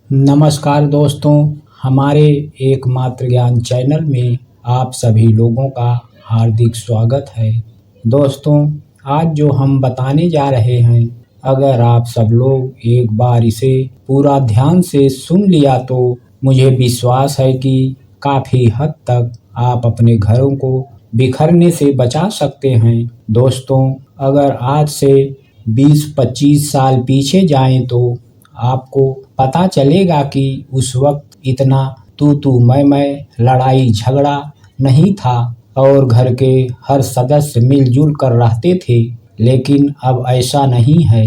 नमस्कार दोस्तों, हमारे एकमात्र ज्ञान चैनल में आप सभी लोगों का हार्दिक स्वागत है। दोस्तों, आज जो हम बताने जा रहे हैं, अगर आप सब लोग एक बार इसे पूरा ध्यान से सुन लिया तो मुझे विश्वास है कि काफ़ी हद तक आप अपने घरों को बिखरने से बचा सकते हैं। दोस्तों, अगर आज से 20-25 साल पीछे जाएं तो आपको पता चलेगा कि उस वक्त इतना तू मैं लड़ाई झगड़ा नहीं था और घर के हर सदस्य मिलजुल कर रहते थे। लेकिन अब ऐसा नहीं है।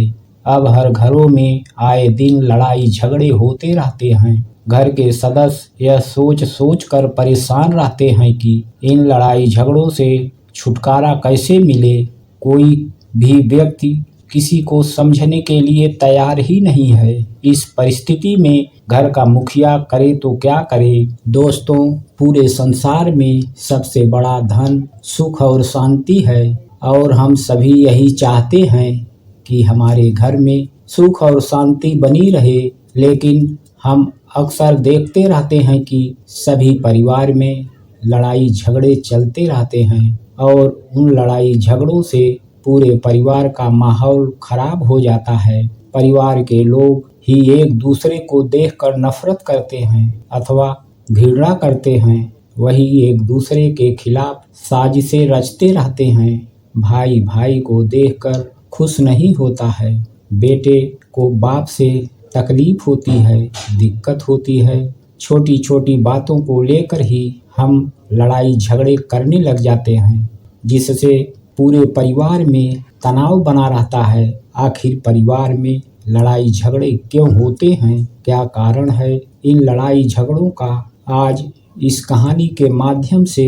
अब हर घरों में आए दिन लड़ाई झगड़े होते रहते हैं। घर के सदस्य यह सोच सोच कर परेशान रहते हैं कि इन लड़ाई झगड़ों से छुटकारा कैसे मिले। कोई भी व्यक्ति किसी को समझने के लिए तैयार ही नहीं है। इस परिस्थिति में घर का मुखिया करे तो क्या करे। दोस्तों, पूरे संसार में सबसे बड़ा धन सुख और शांति है और हम सभी यही चाहते हैं कि हमारे घर में सुख और शांति बनी रहे। लेकिन हम अक्सर देखते रहते हैं कि सभी परिवार में लड़ाई झगड़े चलते रहते हैं और उन लड़ाई झगड़ों से पूरे परिवार का माहौल खराब हो जाता है। परिवार के लोग ही एक दूसरे को देखकर नफरत करते हैं अथवा घृणा करते हैं। वही एक दूसरे के खिलाफ साजिशें रचते रहते हैं। भाई भाई को देखकर खुश नहीं होता है। बेटे को बाप से तकलीफ होती है, दिक्कत होती है। छोटी छोटी बातों को लेकर ही हम लड़ाई झगड़े करने लग जाते हैं, जिससे पूरे परिवार में तनाव बना रहता है। आखिर परिवार में लड़ाई झगड़े क्यों होते हैं, क्या कारण है इन लड़ाई झगड़ों का, आज इस कहानी के माध्यम से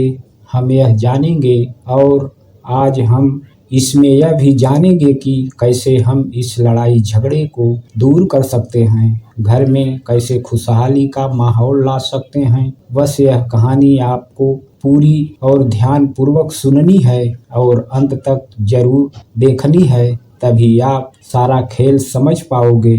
हम यह जानेंगे। और आज हम इसमें यह भी जानेंगे कि कैसे हम इस लड़ाई झगड़े को दूर कर सकते हैं, घर में कैसे खुशहाली का माहौल ला सकते हैं। बस यह कहानी आपको पूरी और ध्यान पूर्वक सुननी है और अंत तक जरूर देखनी है, तभी आप सारा खेल समझ पाओगे।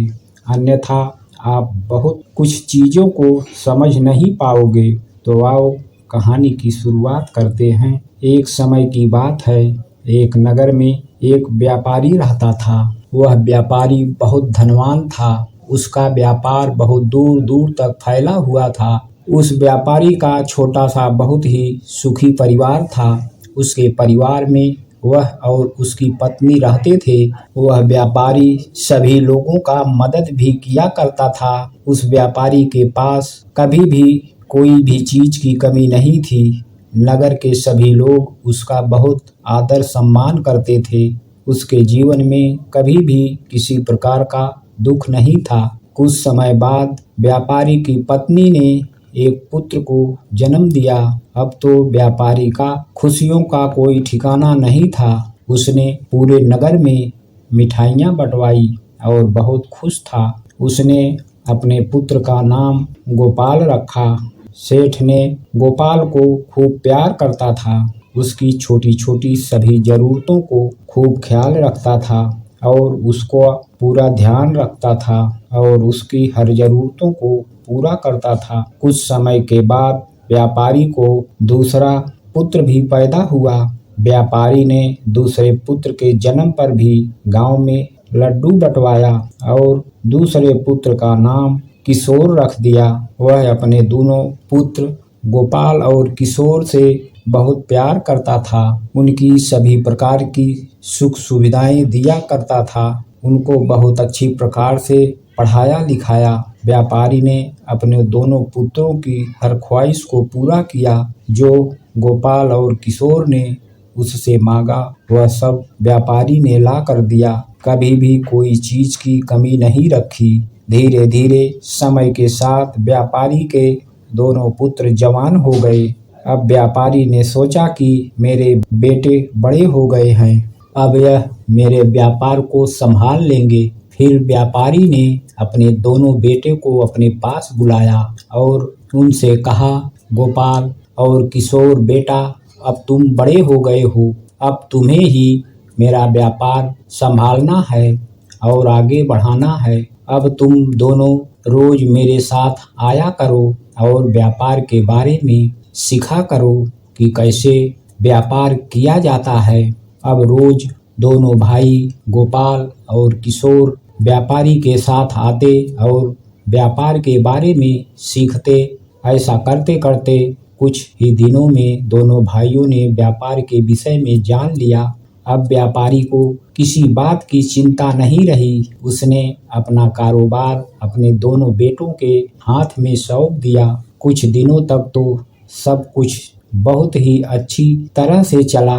अन्यथा आप बहुत कुछ चीज़ों को समझ नहीं पाओगे। तो आओ कहानी की शुरुआत करते हैं। एक समय की बात है, एक नगर में एक व्यापारी रहता था। वह व्यापारी बहुत धनवान था। उसका व्यापार बहुत दूर दूर तक फैला हुआ था। उस व्यापारी का छोटा सा बहुत ही सुखी परिवार था। उसके परिवार में वह और उसकी पत्नी रहते थे। वह व्यापारी सभी लोगों का मदद भी किया करता था। उस व्यापारी के पास कभी भी कोई भी चीज की कमी नहीं थी। नगर के सभी लोग उसका बहुत आदर सम्मान करते थे। उसके जीवन में कभी भी किसी प्रकार का दुख नहीं था। कुछ समय बाद व्यापारी की पत्नी ने एक पुत्र को जन्म दिया। अब तो व्यापारी का खुशियों का कोई ठिकाना नहीं था। उसने पूरे नगर में मिठाइयाँ बंटवाई और बहुत खुश था। उसने अपने पुत्र का नाम गोपाल रखा। सेठ ने गोपाल को खूब प्यार करता था। उसकी छोटी छोटी सभी ज़रूरतों को खूब ख्याल रखता था और उसको पूरा ध्यान रखता था और उसकी हर ज़रूरतों को पूरा करता था। कुछ समय के बाद व्यापारी को दूसरा पुत्र भी पैदा हुआ। व्यापारी ने दूसरे पुत्र के जन्म पर भी गांव में लड्डू बंटवाया और दूसरे पुत्र का नाम किशोर रख दिया। वह अपने दोनों पुत्र गोपाल और किशोर से बहुत प्यार करता था। उनकी सभी प्रकार की सुख सुविधाएं दिया करता था। उनको बहुत अच्छी प्रकार से पढ़ाया लिखाया। व्यापारी ने अपने दोनों पुत्रों की हर ख्वाहिश को पूरा किया। जो गोपाल और किशोर ने उससे मांगा वह सब व्यापारी ने ला कर दिया। कभी भी कोई चीज की कमी नहीं रखी। धीरे धीरे समय के साथ व्यापारी के दोनों पुत्र जवान हो गए। अब व्यापारी ने सोचा कि मेरे बेटे बड़े हो गए हैं, अब यह मेरे व्यापार को संभाल लेंगे। फिर व्यापारी ने अपने दोनों बेटे को अपने पास बुलाया और उनसे कहा, गोपाल और किशोर बेटा, अब तुम बड़े हो गए हो। अब तुम्हें ही मेरा व्यापार संभालना है और आगे बढ़ाना है। अब तुम दोनों रोज मेरे साथ आया करो और व्यापार के बारे में सिखा करो कि कैसे व्यापार किया जाता है। अब रोज दोनों भाई गोपाल और किशोर व्यापारी के साथ आते और व्यापार के बारे में सीखते। ऐसा करते करते कुछ ही दिनों में दोनों भाइयों ने व्यापार के विषय में जान लिया। अब व्यापारी को किसी बात की चिंता नहीं रही। उसने अपना कारोबार अपने दोनों बेटों के हाथ में सौंप दिया। कुछ दिनों तक तो सब कुछ बहुत ही अच्छी तरह से चला,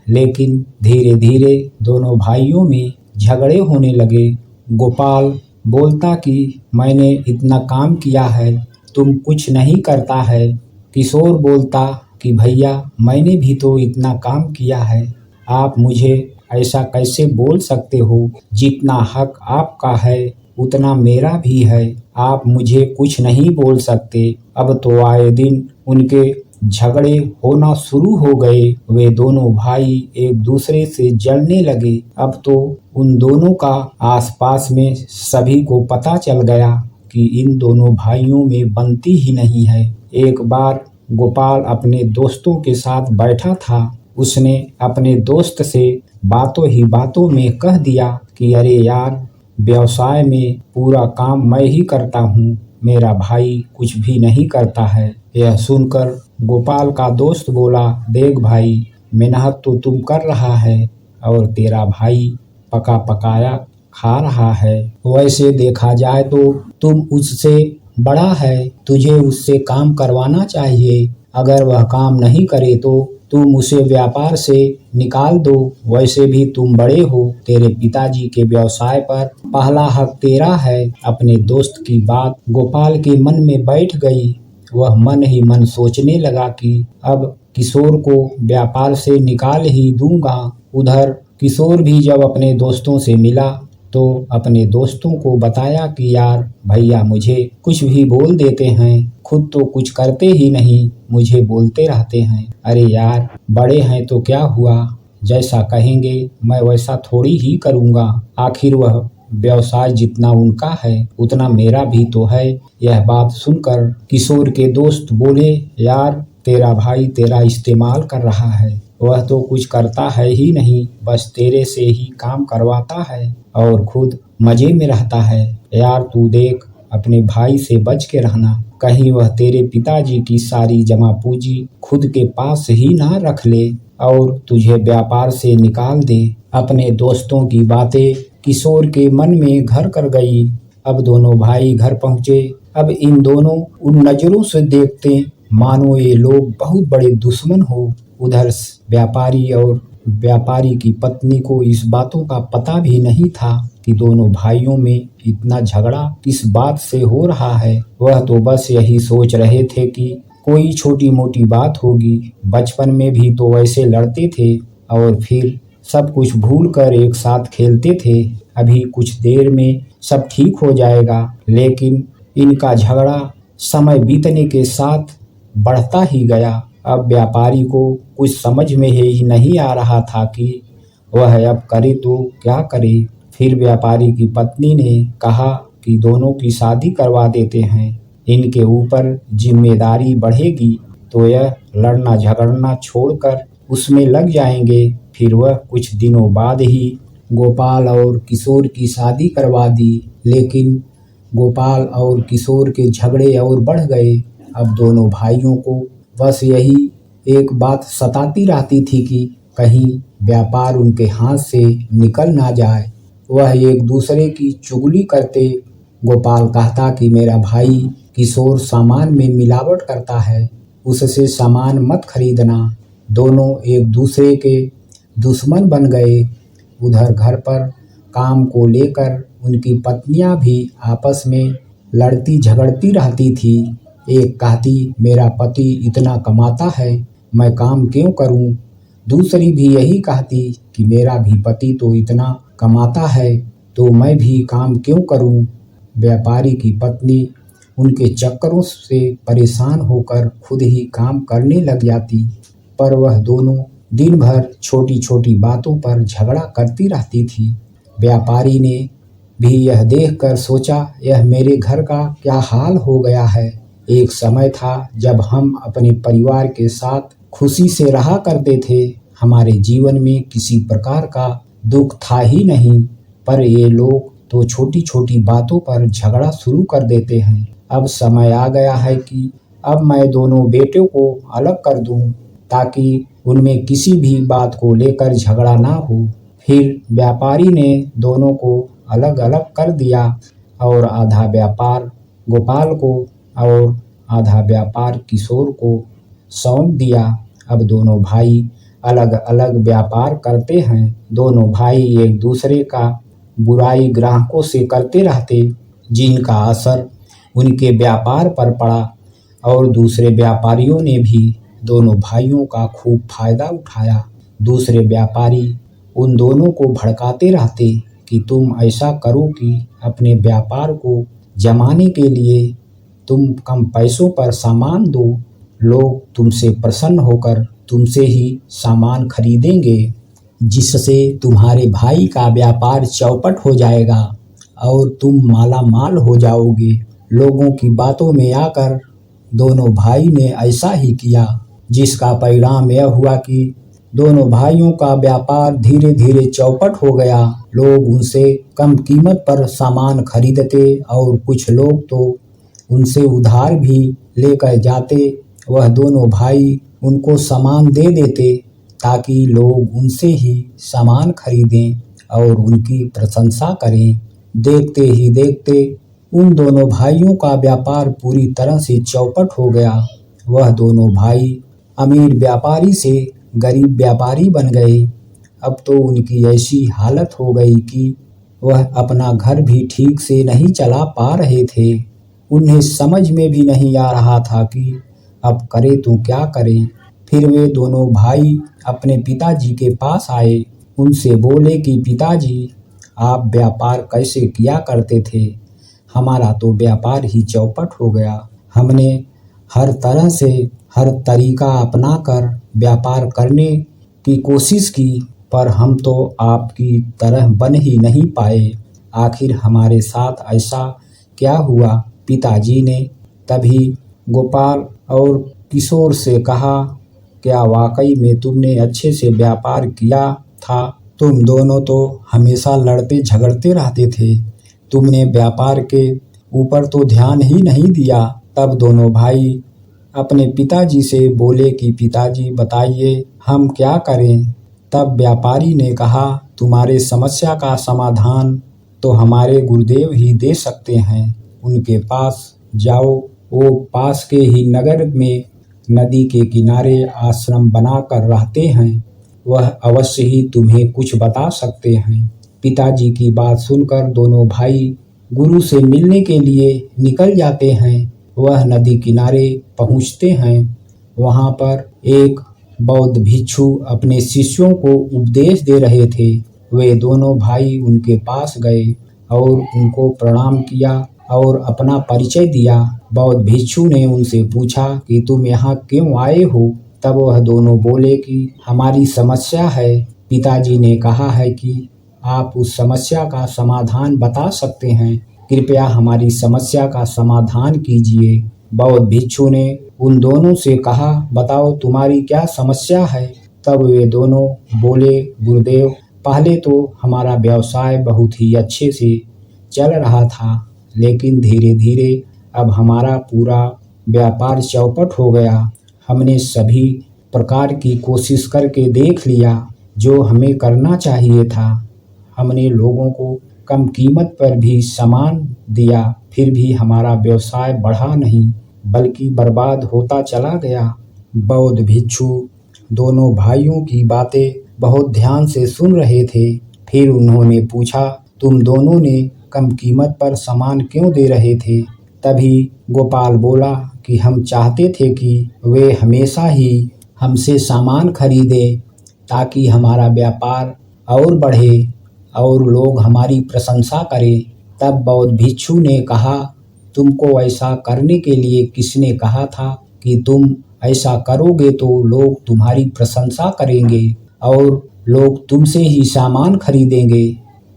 लेकिन धीरे धीरे दोनों भाइयों में झगड़े होने लगे। गोपाल बोलता कि मैंने इतना काम किया है, तुम कुछ नहीं करता है। किशोर बोलता कि भैया मैंने भी तो इतना काम किया है, आप मुझे ऐसा कैसे बोल सकते हो। जितना हक आपका है उतना मेरा भी है, आप मुझे कुछ नहीं बोल सकते। अब तो आए दिन उनके झगड़े होना शुरू हो गए। वे दोनों भाई एक दूसरे से जलने लगे। अब तो उन दोनों का आसपास में सभी को पता चल गया कि इन दोनों भाइयों में बनती ही नहीं है। एक बार गोपाल अपने दोस्तों के साथ बैठा था। उसने अपने दोस्त से बातों ही बातों में कह दिया कि अरे यार, व्यवसाय में पूरा काम मैं ही करता हूँ, मेरा भाई कुछ भी नहीं करता है। यह सुनकर गोपाल का दोस्त बोला, देख भाई, मेहनत तो तुम कर रहा है और तेरा भाई पका पकाया खा रहा है। वैसे देखा जाए तो तुम उससे बड़ा है, तुझे उससे काम करवाना चाहिए। अगर वह काम नहीं करे तो तुम उसे व्यापार से निकाल दो। वैसे भी तुम बड़े हो, तेरे पिताजी के व्यवसाय पर पहला हक तेरा है। अपने दोस्त की बात गोपाल के मन में बैठ गई। वह मन ही मन सोचने लगा कि अब किशोर को व्यापार से निकाल ही दूंगा। उधर किशोर भी जब अपने दोस्तों से मिला तो अपने दोस्तों को बताया कि यार भैया मुझे कुछ भी बोल देते हैं, खुद तो कुछ करते ही नहीं, मुझे बोलते रहते हैं। अरे यार, बड़े हैं तो क्या हुआ, जैसा कहेंगे मैं वैसा थोड़ी ही करूँगा। आखिर वह व्यवसाय जितना उनका है उतना मेरा भी तो है। यह बात सुनकर किशोर के दोस्त बोले, यार तेरा भाई तेरा इस्तेमाल कर रहा है, वह तो कुछ करता है ही नहीं, बस तेरे से ही काम करवाता है और खुद मजे में रहता है। यार तू देख, अपने भाई से बच के रहना, कहीं वह तेरे पिताजी की सारी जमा पूंजी खुद के पास ही ना रख ले और तुझे व्यापार से निकाल दे। अपने दोस्तों की बातें किशोर के मन में घर कर गई। अब दोनों भाई घर पहुंचे। अब इन दोनों उन नजरों से देखते मानो ये लोग बहुत बड़े दुश्मन हो। उधर व्यापारी और व्यापारी की पत्नी को इस बातों का पता भी नहीं था कि दोनों भाइयों में इतना झगड़ा किस बात से हो रहा है। वह तो बस यही सोच रहे थे कि कोई छोटी मोटी बात होगी, बचपन में भी तो वैसे लड़ते थे और फिर सब कुछ भूल कर एक साथ खेलते थे। अभी कुछ देर में सब ठीक हो जाएगा। लेकिन इनका झगड़ा समय बीतने के साथ बढ़ता ही गया। अब व्यापारी को कुछ समझ में ही नहीं आ रहा था कि वह अब करे तो क्या करे। फिर व्यापारी की पत्नी ने कहा कि दोनों की शादी करवा देते हैं, इनके ऊपर जिम्मेदारी बढ़ेगी तो यह लड़ना झगड़ना छोड़कर उसमें लग जाएंगे। फिर वह कुछ दिनों बाद ही गोपाल और किशोर की शादी करवा दी। लेकिन गोपाल और किशोर के झगड़े और बढ़ गए। अब दोनों भाइयों को बस यही एक बात सताती रहती थी कि कहीं व्यापार उनके हाथ से निकल ना जाए। वह एक दूसरे की चुगली करते। गोपाल कहता कि मेरा भाई किशोर सामान में मिलावट करता है, उससे सामान मत खरीदना। दोनों एक दूसरे के दुश्मन बन गए। उधर घर पर काम को लेकर उनकी पत्नियां भी आपस में लड़ती झगड़ती रहती थी। एक कहती मेरा पति इतना कमाता है, मैं काम क्यों करूं। दूसरी भी यही कहती कि मेरा भी पति तो इतना कमाता है तो मैं भी काम क्यों करूं। व्यापारी की पत्नी उनके चक्करों से परेशान होकर खुद ही काम करने लग जाती, पर वह दोनों दिन भर छोटी छोटी बातों पर झगड़ा करती रहती थी। व्यापारी ने भी यह देखकर सोचा, यह मेरे घर का क्या हाल हो गया है। एक समय था जब हम अपने परिवार के साथ खुशी से रहा करते थे। हमारे जीवन में किसी प्रकार का दुख था ही नहीं, पर ये लोग तो छोटी छोटी बातों पर झगड़ा शुरू कर देते हैं। अब समय आ गया है कि अब मैं दोनों बेटों को अलग कर दूं, ताकि उनमें किसी भी बात को लेकर झगड़ा ना हो। फिर व्यापारी ने दोनों को अलग अलग कर दिया और आधा व्यापार गोपाल को और आधा व्यापार किशोर को सौंप दिया। अब दोनों भाई अलग अलग व्यापार करते हैं। दोनों भाई एक दूसरे का बुराई ग्राहकों से करते रहते, जिनका असर उनके व्यापार पर पड़ा, और दूसरे व्यापारियों ने भी दोनों भाइयों का खूब फायदा उठाया। दूसरे व्यापारी उन दोनों को भड़काते रहते कि तुम ऐसा करो कि अपने व्यापार को जमाने के लिए तुम कम पैसों पर सामान दो, लोग तुमसे प्रसन्न होकर तुमसे ही सामान खरीदेंगे, जिससे तुम्हारे भाई का व्यापार चौपट हो जाएगा और तुम माला माल हो जाओगे। लोगों की बातों में आकर दोनों भाई ने ऐसा ही किया, जिसका परिणाम यह हुआ कि दोनों भाइयों का व्यापार धीरे धीरे चौपट हो गया। लोग उनसे कम कीमत पर सामान खरीदते और कुछ लोग तो उनसे उधार भी लेकर जाते। वह दोनों भाई उनको सामान दे देते ताकि लोग उनसे ही सामान खरीदें और उनकी प्रशंसा करें। देखते ही देखते उन दोनों भाइयों का व्यापार पूरी तरह से चौपट हो गया। वह दोनों भाई अमीर व्यापारी से गरीब व्यापारी बन गए। अब तो उनकी ऐसी हालत हो गई कि वह अपना घर भी ठीक से नहीं चला पा रहे थे। उन्हें समझ में भी नहीं आ रहा था कि अब करें तो क्या करें। फिर वे दोनों भाई अपने पिताजी के पास आए। उनसे बोले कि पिताजी, आप व्यापार कैसे किया करते थे? हमारा तो व्यापार ही चौपट हो गया। हमने हर तरह से हर तरीका अपनाकर व्यापार करने की कोशिश की, पर हम तो आपकी तरह बन ही नहीं पाए। आखिर हमारे साथ ऐसा क्या हुआ? पिताजी ने तभी गोपाल और किशोर से कहा, क्या वाकई में तुमने अच्छे से व्यापार किया था? तुम दोनों तो हमेशा लड़ते झगड़ते रहते थे। तुमने व्यापार के ऊपर तो ध्यान ही नहीं दिया। तब दोनों भाई अपने पिताजी से बोले कि पिताजी बताइए हम क्या करें? तब व्यापारी ने कहा, तुम्हारे समस्या का समाधान तो हमारे गुरुदेव ही दे सकते हैं। उनके पास जाओ, वो पास के ही नगर में नदी के किनारे आश्रम बनाकर रहते हैं। वह अवश्य ही तुम्हें कुछ बता सकते हैं। पिताजी की बात सुनकर दोनों भाई गुरु से मिलने के लिए निकल जाते हैं। वह नदी किनारे पहुंचते हैं। वहां पर एक बौद्ध भिक्षु अपने शिष्यों को उपदेश दे रहे थे। वे दोनों भाई उनके पास गए और उनको प्रणाम किया और अपना परिचय दिया। बौद्ध भिक्षु ने उनसे पूछा कि तुम यहाँ क्यों आए हो? तब वह दोनों बोले कि हमारी समस्या है। पिताजी ने कहा है कि आप उस समस्या का समाधान बता सकते हैं। कृपया हमारी समस्या का समाधान कीजिए। बौद्ध भिक्षु ने उन दोनों से कहा, बताओ तुम्हारी क्या समस्या है? तब वे दोनों बोले, गुरुदेव, पहले तो हमारा व्यवसाय बहुत ही अच्छे से चल रहा था, लेकिन धीरे धीरे अब हमारा पूरा व्यापार चौपट हो गया। हमने सभी प्रकार की कोशिश करके देख लिया जो हमें करना चाहिए था। हमने लोगों को कम कीमत पर भी सामान दिया, फिर भी हमारा व्यवसाय बढ़ा नहीं बल्कि बर्बाद होता चला गया। बौद्ध भिक्षु दोनों भाइयों की बातें बहुत ध्यान से सुन रहे थे। फिर उन्होंने पूछा, तुम दोनों ने कम कीमत पर सामान क्यों दे रहे थे? तभी गोपाल बोला कि हम चाहते थे कि वे हमेशा ही हमसे सामान खरीदे ताकि हमारा व्यापार और बढ़े और लोग हमारी प्रशंसा करें। तब बौद्ध भिक्षु ने कहा, तुमको ऐसा करने के लिए किसने कहा था कि तुम ऐसा करोगे तो लोग तुम्हारी प्रशंसा करेंगे और लोग तुमसे ही सामान खरीदेंगे।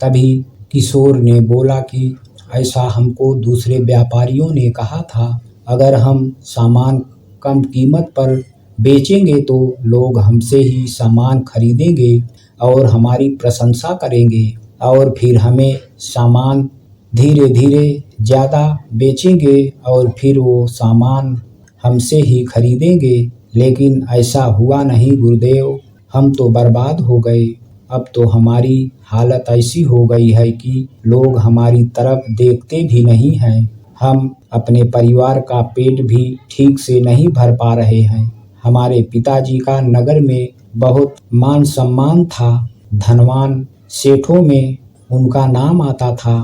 तभी किशोर ने बोला कि ऐसा हमको दूसरे व्यापारियों ने कहा था, अगर हम सामान कम कीमत पर बेचेंगे तो लोग हमसे ही सामान खरीदेंगे और हमारी प्रशंसा करेंगे और फिर हमें सामान धीरे धीरे ज़्यादा बेचेंगे और फिर वो सामान हमसे ही खरीदेंगे। लेकिन ऐसा हुआ नहीं गुरुदेव, हम तो बर्बाद हो गए। अब तो हमारी हालत ऐसी हो गई है कि लोग हमारी तरफ देखते भी नहीं हैं। हम अपने परिवार का पेट भी ठीक से नहीं भर पा रहे हैं। हमारे पिताजी का नगर में बहुत मान सम्मान था, धनवान सेठों में उनका नाम आता था,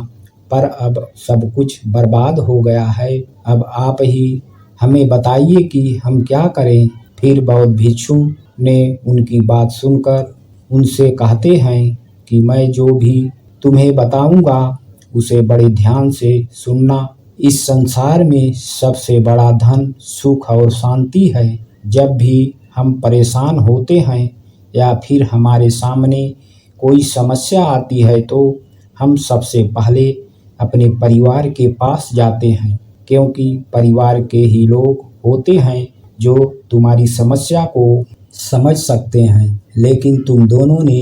पर अब सब कुछ बर्बाद हो गया है। अब आप ही हमें बताइए कि हम क्या करें। फिर बौद्ध भिक्षु ने उनकी बात सुनकर उनसे कहते हैं कि मैं जो भी तुम्हें बताऊंगा उसे बड़े ध्यान से सुनना। इस संसार में सबसे बड़ा धन सुख और शांति है। जब भी हम परेशान होते हैं या फिर हमारे सामने कोई समस्या आती है तो हम सबसे पहले अपने परिवार के पास जाते हैं, क्योंकि परिवार के ही लोग होते हैं जो तुम्हारी समस्या को समझ सकते हैं। लेकिन तुम दोनों ने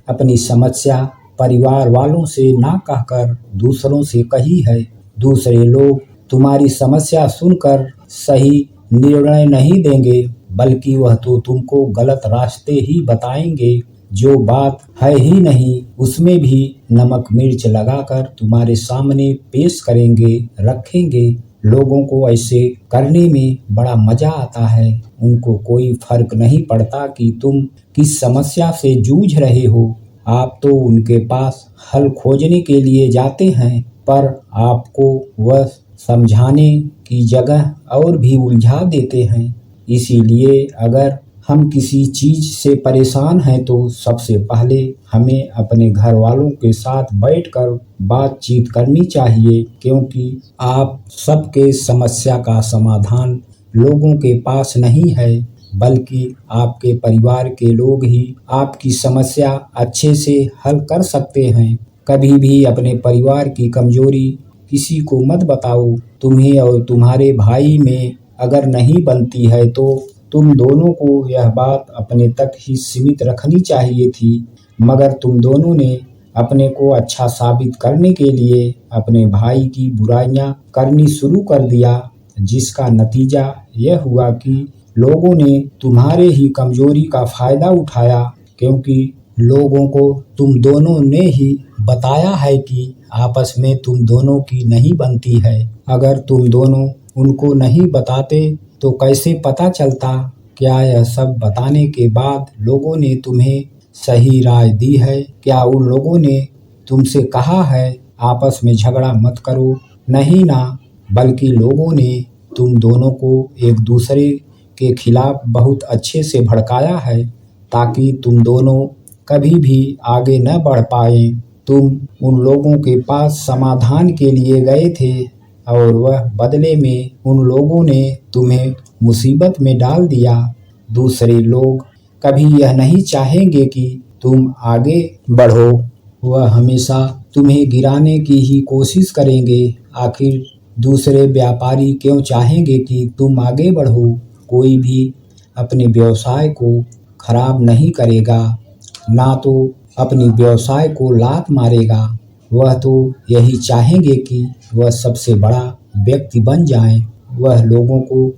अपनी समस्या परिवार वालों से ना कहकर दूसरों से कही है। दूसरे लोग तुम्हारी समस्या सुनकर सही निर्णय नहीं देंगे, बल्कि वह तो तुमको गलत रास्ते ही बताएंगे। जो बात है ही नहीं उसमें भी नमक मिर्च लगाकर तुम्हारे सामने पेश करेंगे, रखेंगे। लोगों को ऐसे करने में बड़ा मजा आता है। उनको कोई फर्क नहीं पड़ता कि तुम किस समस्या से जूझ रहे हो। आप तो उनके पास हल खोजने के लिए जाते हैं, पर आपको वह समझाने की जगह और भी उलझा देते हैं। इसीलिए अगर हम किसी चीज से परेशान हैं तो सबसे पहले हमें अपने घर वालों के साथ बैठकर बातचीत करनी चाहिए, क्योंकि आप सबके समस्या का समाधान लोगों के पास नहीं है, बल्कि आपके परिवार के लोग ही आपकी समस्या अच्छे से हल कर सकते हैं। कभी भी अपने परिवार की कमजोरी किसी को मत बताओ। तुम्हें और तुम्हारे भाई में अगर नहीं बनती है तो तुम दोनों को यह बात अपने तक ही सीमित रखनी चाहिए थी, मगर तुम दोनों ने अपने को अच्छा साबित करने के लिए अपने भाई की बुराइयां करनी शुरू कर दिया, जिसका नतीजा यह हुआ कि लोगों ने तुम्हारे ही कमजोरी का फायदा उठाया, क्योंकि लोगों को तुम दोनों ने ही बताया है कि आपस में तुम दोनों की नहीं बनती है। अगर तुम दोनों उनको नहीं बताते तो कैसे पता चलता? क्या यह सब बताने के बाद लोगों ने तुम्हें सही राय दी है? क्या उन लोगों ने तुमसे कहा है आपस में झगड़ा मत करो? नहीं ना, बल्कि लोगों ने तुम दोनों को एक दूसरे के खिलाफ बहुत अच्छे से भड़काया है, ताकि तुम दोनों कभी भी आगे न बढ़ पाए। तुम उन लोगों के पास समाधान के लिए गए थे और वह बदले में उन लोगों ने तुम्हें मुसीबत में डाल दिया। दूसरे लोग कभी यह नहीं चाहेंगे कि तुम आगे बढ़ो, वह हमेशा तुम्हें गिराने की ही कोशिश करेंगे। आखिर दूसरे व्यापारी क्यों चाहेंगे कि तुम आगे बढ़ो? कोई भी अपने व्यवसाय को खराब नहीं करेगा, ना तो अपनी व्यवसाय को लात मारेगा। वह तो यही चाहेंगे कि वह सबसे बड़ा व्यक्ति बन जाएं। वह लोगों को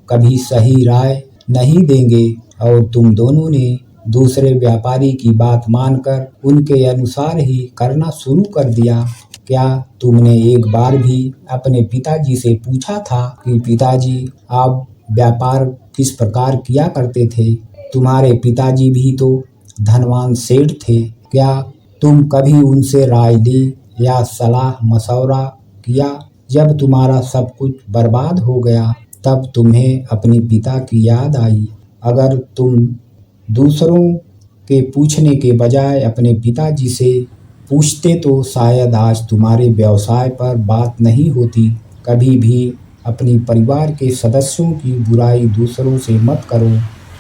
कभी सही राय नहीं देंगे और तुम दोनों ने दूसरे व्यापारी की बात मानकर उनके अनुसार ही करना शुरू कर दिया। क्या तुमने एक बार भी अपने पिताजी से पूछा था कि पिताजी आप व्यापार किस प्रकार किया करते थे? तुम्हारे पिताजी भी तो धनवान सेठ थे। क्या तुम कभी उनसे राय ली या सलाह मशवरा किया? जब तुम्हारा सब कुछ बर्बाद हो गया तब तुम्हें अपने पिता की याद आई। अगर तुम दूसरों के पूछने के बजाय अपने पिताजी से पूछते तो शायद आज तुम्हारे व्यवसाय पर बात नहीं होती। कभी भी अपनी परिवार के सदस्यों की बुराई दूसरों से मत करो,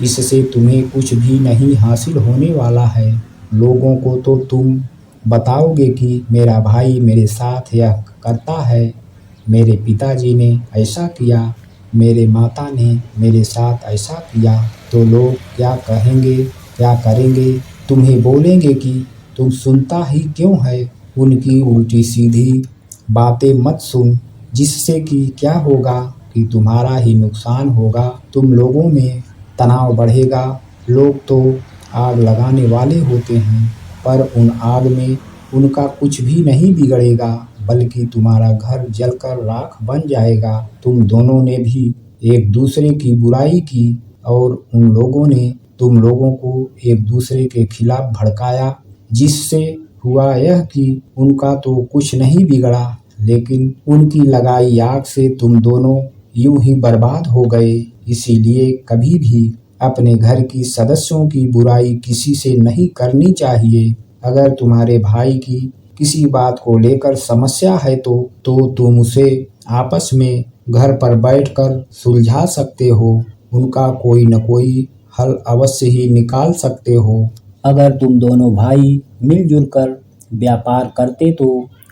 इससे तुम्हें कुछ भी नहीं हासिल होने वाला है। लोगों को तो तुम बताओगे कि मेरा भाई मेरे साथ यह करता है, मेरे पिताजी ने ऐसा किया, मेरे माता ने मेरे साथ ऐसा किया, तो लोग क्या कहेंगे, क्या करेंगे? तुम्हें बोलेंगे कि तुम सुनता ही क्यों है, उनकी उल्टी सीधी बातें मत सुन, जिससे कि क्या होगा कि तुम्हारा ही नुकसान होगा। तुम लोगों में तनाव बढ़ेगा। लोग तो आग लगाने वाले होते हैं, पर उन आग में उनका कुछ भी नहीं बिगड़ेगा, बल्कि तुम्हारा घर जलकर राख बन जाएगा। तुम दोनों ने भी एक दूसरे की बुराई की और उन लोगों ने तुम लोगों को एक दूसरे के खिलाफ भड़काया, जिससे हुआ यह कि उनका तो कुछ नहीं बिगड़ा, लेकिन उनकी लगाई आग से तुम दोनों यूं ही बर्बाद हो गए। इसीलिए कभी भी अपने घर की सदस्यों की बुराई किसी से नहीं करनी चाहिए। अगर तुम्हारे भाई की किसी बात को लेकर समस्या है तो तुम उसे आपस में घर पर बैठकर सुलझा सकते हो। उनका कोई न कोई हल अवश्य ही निकाल सकते हो। अगर तुम दोनों भाई मिलजुल कर व्यापार करते तो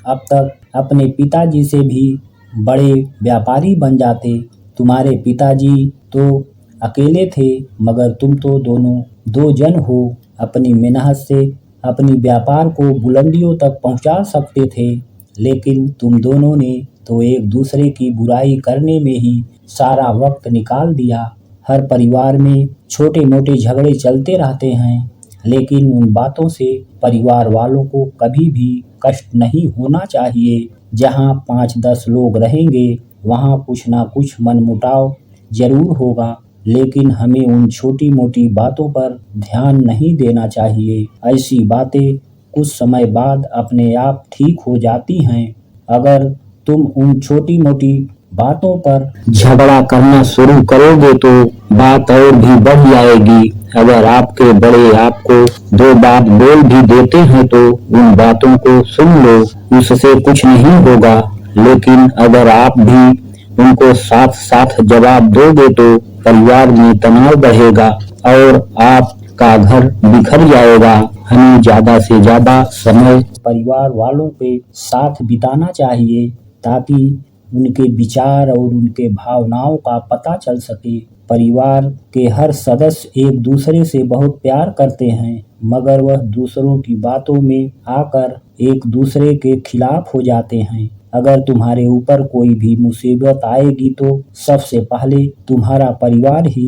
अब तक अपने पिताजी से भी बड़े व्यापारी बन जाते। तुम्हारे पिताजी तो अकेले थे, मगर तुम तो दोनों दो जन हो। अपनी मेहनत से अपनी व्यापार को बुलंदियों तक पहुंचा सकते थे, लेकिन तुम दोनों ने तो एक दूसरे की बुराई करने में ही सारा वक्त निकाल दिया। हर परिवार में छोटे मोटे झगड़े चलते रहते हैं, लेकिन उन बातों से परिवार वालों को कभी भी कष्ट नहीं होना चाहिए। जहाँ 5-10 लोग रहेंगे, वहाँ कुछ ना कुछ मनमुटाव जरूर होगा, लेकिन हमें उन छोटी मोटी बातों पर ध्यान नहीं देना चाहिए। ऐसी बातें कुछ समय बाद अपने आप ठीक हो जाती हैं। अगर तुम उन छोटी मोटी बातों पर झगड़ा करना शुरू करोगे तो बात और भी बढ़ जाएगी। अगर आपके बड़े आपको 2 बात बोल भी देते हैं तो उन बातों को सुन लो, उससे कुछ नहीं होगा। लेकिन अगर आप भी उनको साथ साथ जवाब दोगे तो परिवार में तनाव बढ़ेगा और आपका घर बिखर जाएगा। हमें ज्यादा से ज्यादा समय परिवार वालों के साथ बिताना चाहिए, ताकि उनके विचार और उनके भावनाओं का पता चल सके। परिवार के हर सदस्य एक दूसरे से बहुत प्यार करते हैं, मगर वह दूसरों की बातों में आकर एक दूसरे के खिलाफ हो जाते हैं। अगर तुम्हारे ऊपर कोई भी मुसीबत आएगी तो सबसे पहले तुम्हारा परिवार ही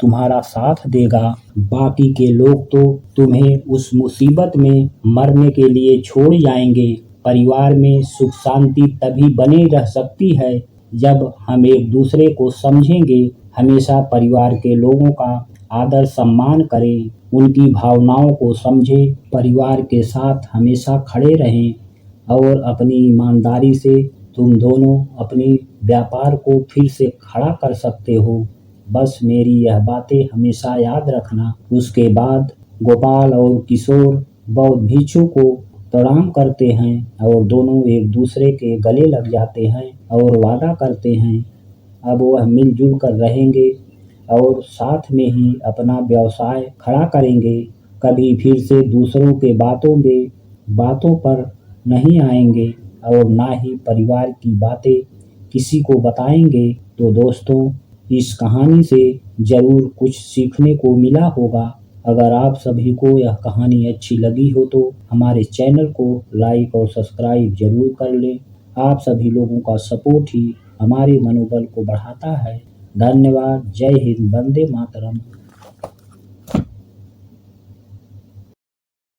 तुम्हारा साथ देगा। बाकी के लोग तो तुम्हें उस मुसीबत में मरने के लिए छोड़ जाएंगे। परिवार में सुख शांति तभी बनी रह सकती है जब हम एक दूसरे को समझेंगे। हमेशा परिवार के लोगों का आदर सम्मान करें, उनकी भावनाओं को समझें, परिवार के साथ हमेशा खड़े रहें और अपनी ईमानदारी से तुम दोनों अपनी व्यापार को फिर से खड़ा कर सकते हो। बस मेरी यह बातें हमेशा याद रखना। उसके बाद गोपाल और किशोर बौद्ध भिक्षु को प्रणाम करते हैं और दोनों एक दूसरे के गले लग जाते हैं और वादा करते हैं अब वह मिलजुल कर रहेंगे और साथ में ही अपना व्यवसाय खड़ा करेंगे। कभी फिर से दूसरों के बातों पर नहीं आएंगे और ना ही परिवार की बातें किसी को बताएंगे। तो दोस्तों, इस कहानी से जरूर कुछ सीखने को मिला होगा। अगर आप सभी को यह कहानी अच्छी लगी हो तो हमारे चैनल को लाइक और सब्सक्राइब जरूर कर लें। आप सभी लोगों का सपोर्ट ही हमारे मनोबल को बढ़ाता है। धन्यवाद। जय हिंद। वंदे मातरम।